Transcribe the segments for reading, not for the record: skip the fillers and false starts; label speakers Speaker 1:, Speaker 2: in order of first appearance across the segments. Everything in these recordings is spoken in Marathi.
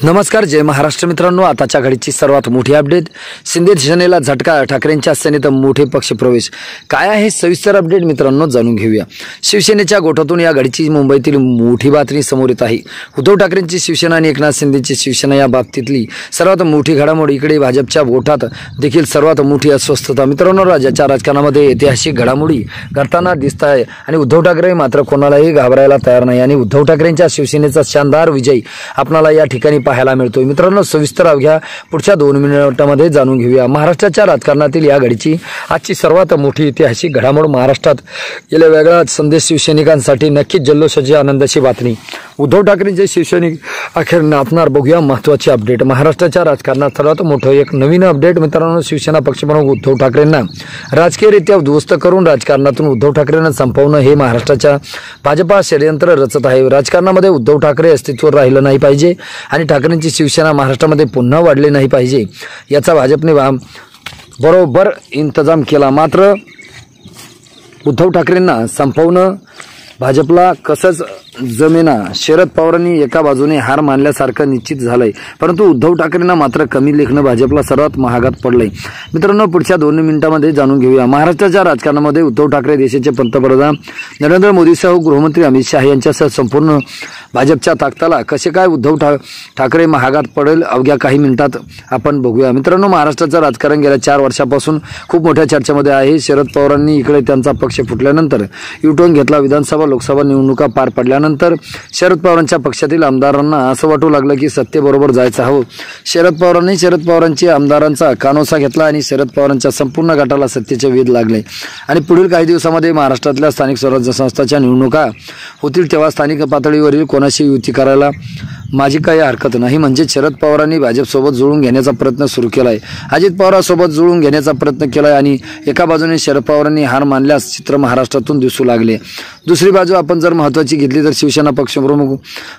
Speaker 1: नमस्कार, जय महाराष्ट्र मित्रांनो। आताच्या घडीची सर्वात मोठी अपडेट, शिंदे सेनेला झटका, ठाकरेंच्या सेनेत मोठे पक्ष प्रवेश। काय आहे सविस्तर अपडेट मित्रांनो, जाणून घेऊया। शिवसेनेच्या गोठातून या घडीची मुंबईतील मोठी बातमी समोर येत आहे। उद्धव ठाकरेंची शिवसेना आणि एकनाथ शिंदेची शिवसेना या बाबतीतली सर्वात मोठी घडामोड। इकडे भाजपच्या गोठात देखील सर्वात मोठी अस्वस्थता मित्रांनो। राज्याच्या राजकारणामध्ये ऐतिहासिक घडामोडी घडताना दिसत आहे आणि उद्धव ठाकरे मात्र कोणालाही घाबरायला तयार नाही आणि उद्धव ठाकरेंच्या शिवसेनेचा शानदार विजय आपल्याला या ठिकाणी पाहायला मिळतोय मित्रांनो। सविस्तर अवघ्या पुढच्या 2 मिनिटांमध्ये जाणून घेऊया महाराष्ट्राच्या राजकारणातील या घडीची आजची सर्वात मोठी ऐतिहासिक घडामोड। महाराष्ट्रात गेल्या वेगळा संदेश शिवसैनिकांसाठी नक्कीच जल्लोषाची आनंदाची बातमी। उद्धव ठाकरेंचे शिवसैनिक अखेर नाचणार, बघूया महत्त्वाची अपडेट। महाराष्ट्राच्या राजकारणात सर्वात मोठं एक नवीन अपडेट मित्रांनो। शिवसेना पक्षप्रमुख उद्धव ठाकरेंना राजकीयरित्या उद्ध्वस्त करून राजकारणातून उद्धव ठाकरेंना संपवणं हे महाराष्ट्राच्या भाजपा षडयंत्र रचत आहे। राजकारणामध्ये उद्धव ठाकरे अस्तित्वावर राहिलं नाही पाहिजे आणि ठाकरेंची शिवसेना महाराष्ट्रामध्ये पुन्हा वाढली नाही पाहिजे याचा भाजपने बरोबर इंतजाम केला। मात्र उद्धव ठाकरेंना संपवणं भाजपला कसंच जमेना। शरद पवारांनी एका बाजूने हार मानल्यासारखं निश्चित झालंय, परंतु उद्धव ठाकरेंना मात्र कमी लेखणं भाजपला सर्वात महागात पडलंय मित्रांनो। पुढच्या 2 मिनिटांमध्ये जाणून घेऊया महाराष्ट्राच्या राजकारणामध्ये उद्धव ठाकरे, देशाचे पंतप्रधान नरेंद्र मोदीसह गृहमंत्री अमित शहा यांच्यासह संपूर्ण भाजपच्या ताकदीला कसे काय उद्धव ठाकरे महागात पडेल अवघ्या काही मिनिटात आपण बघूया मित्रांनो। महाराष्ट्राचं राजकारण गेल्या 4 वर्षापासून खूप मोठ्या चर्चेमध्ये आहे। शरद पवारांनी इकडे त्यांचा पक्ष फुटल्यानंतर युटर्न घेतला। विधानसभा लोकसभा निवडणुका पार पडल्यानंतर शरद पवारांच्या पक्षातील आमदारांना असं वाटू लागलं की सत्तेबरोबर जायचं हवं। शरद पवारांची आमदारांचा कानोसा घेतला आणि शरद पवारांच्या संपूर्ण गटाला सत्तेचे वेध लागले आणि पुढील काही दिवसांमध्ये महाराष्ट्रातल्या स्थानिक स्वराज्य संस्थांच्या निवडणुका होतील तेव्हा स्थानिक पातळीवरील कोणाशी युती करायला माझी काही हरकत नाही। म्हणजे शरद पवारांनी भाजपसोबत जुळून घेण्याचा प्रयत्न सुरू केलाय, अजित पवारांसोबत जुळून घेण्याचा प्रयत्न केलाय आणि एका बाजूने शरद पवारांनी हार मानल्यास चित्र महाराष्ट्रातून दिसू लागले। दुसरी बाजू आपण जर महत्त्वाची घेतली तर शिवसेना पक्षप्रमुख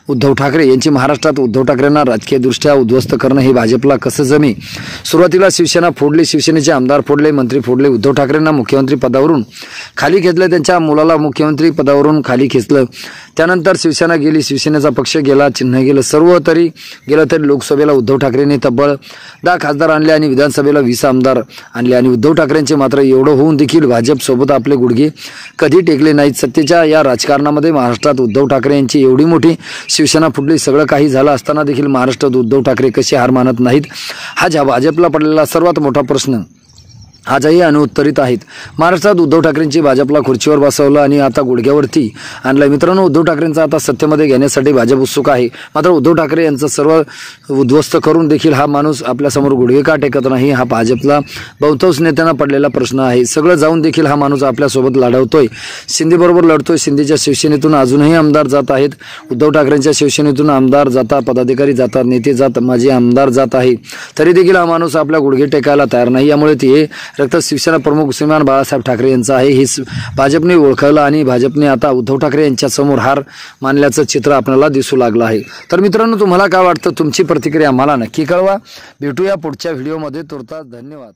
Speaker 1: उद्धव ठाकरे यांची महाराष्ट्रात उद्धव ठाकरेंना राजकीयदृष्ट्या उद्ध्वस्त करणं हे भाजपला कसं जमे। सुरुवातीला शिवसेना फोडली, शिवसेनेचे आमदार फोडले, मंत्री फोडले, उद्धव ठाकरेंना मुख्यमंत्री पदावरून खाली खेचले, त्यांच्या मुलाला मुख्यमंत्री पदावरून खाली खेचलं। त्यानंतर शिवसेना गेली, शिवसेनेचा पक्ष गेला, चिन्ह गेलं, सर्व तरी गेलं तरी लोकसभेला उद्धव ठाकरेंनी तब्बल 10 खासदार आणले आणि विधानसभेला 20 आमदार आणले आणि उद्धव ठाकरेंचे मात्र एवढं होऊन देखील भाजपसोबत आपले गुडघे कधी टेकले नाहीत। सत्तेच्या या राजकारणामध्ये महाराष्ट्रात उद्धव ठाकरे यांची एवढी मोठी शिवसेना फुटली, सगळं काही झालं असताना देखील महाराष्ट्रात उद्धव ठाकरे कसे हार मानत नाहीत हा भाजपला पडलेला सर्वात मोठा प्रश्न आजही अनुत्तरित आहेत। महाराष्ट्रात उद्धव ठाकरेंची भाजपला खुर्चीवर बसवलं आणि आता गुडघ्यावरती आणलं मित्रांनो। उद्धव ठाकरेंचा आता सत्तेमध्ये घेण्यासाठी भाजप उत्सुक आहे, मात्र उद्धव ठाकरे यांचं सर्व उद्ध्वस्त करून देखील हा माणूस आपल्यासमोर गुडघे का टेकत नाही हा भाजपला बहुतांश नेत्यांना पडलेला प्रश्न आहे। सगळं जाऊन देखील हा माणूस आपल्यासोबत लढवतोय, शिंदेबरोबर लढतोय। शिंदेच्या शिवसेनेतून अजूनही आमदार जात आहेत, उद्धव ठाकरेंच्या शिवसेनेतून आमदार जातात, पदाधिकारी जातात, नेते जात, माजी आमदार जात आहे, तरी देखील हा माणूस आपल्या गुडघे टेकायला तयार नाही। यामुळे ते रक्त शिवसेना प्रमुख श्रीमान बाळासाहेब ठाकरे यांचं आहे हे भाजपने ओळखलं आणि भाजपने आता उद्धव ठाकरे यांच्या समोर हार मानल्याचं चित्र आपल्याला दिसू लागलं आहे। तर मित्रांनो, तुम्हाला काय वाटतं? तुमची प्रतिक्रिया आम्हाला नक्की कळवा। भेटूया पुढच्या व्हिडिओमध्ये, तुर्तास धन्यवाद।